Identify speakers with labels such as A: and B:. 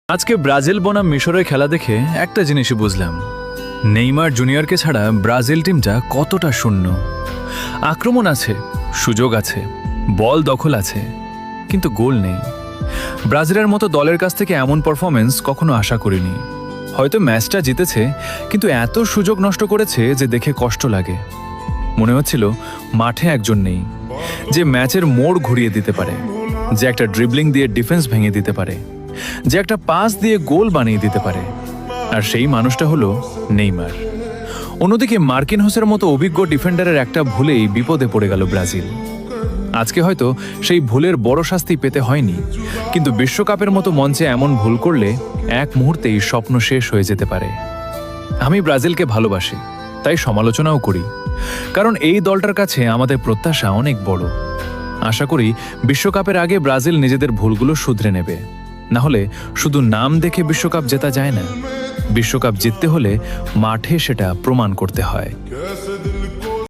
A: আজকে ব্রাজিল বনাম মিশরের খেলা দেখে একটা জিনিসই বুঝলাম, নেইমার জুনিয়রকে ছাড়া ব্রাজিল টিমটা কতটা শূন্য। আক্রমণ আছে, সুযোগ আছে, বল দখল আছে, কিন্তু গোল নেই। ব্রাজিলের মতো দলের কাছ থেকে এমন পারফরমেন্স কখনো আশা করিনি। হয়তো ম্যাচটা জিতেছে, কিন্তু এত সুযোগ নষ্ট করেছে যে দেখে কষ্ট লাগে। মনে হচ্ছিল মাঠে একজন নেই যে ম্যাচের মোড় ঘুরিয়ে দিতে পারে, যে একটা ড্রিবলিং দিয়ে ডিফেন্স ভেঙে দিতে পারে, যে একটা পাস দিয়ে গোল বানিয়ে দিতে পারে। আর সেই মানুষটা হলো নেইমার। অন্যদিকে মার্কিনহোসের মতো অভিজ্ঞ ডিফেন্ডারের একটা ভুলেই বিপদে পড়ে গেল ব্রাজিল। আজকে হয়তো সেই ভুলের বড় শাস্তি পেতে হয়নি, কিন্তু বিশ্বকাপের মতো মঞ্চে এমন ভুল করলে এক মুহূর্তেই স্বপ্ন শেষ হয়ে যেতে পারে। আমি ব্রাজিলকে ভালোবাসি, তাই সমালোচনাও করি, কারণ এই দলটার কাছে আমাদের প্রত্যাশা অনেক বড়। আশা করি বিশ্বকাপের আগে ব্রাজিল নিজেদের ভুলগুলো শুধরে নেবে। না হলে শুধু নাম দেখে বিশ্বকাপ জেতা যায় না। বিশ্বকাপ জিততে হলে মাঠে সেটা প্রমাণ করতে হয়।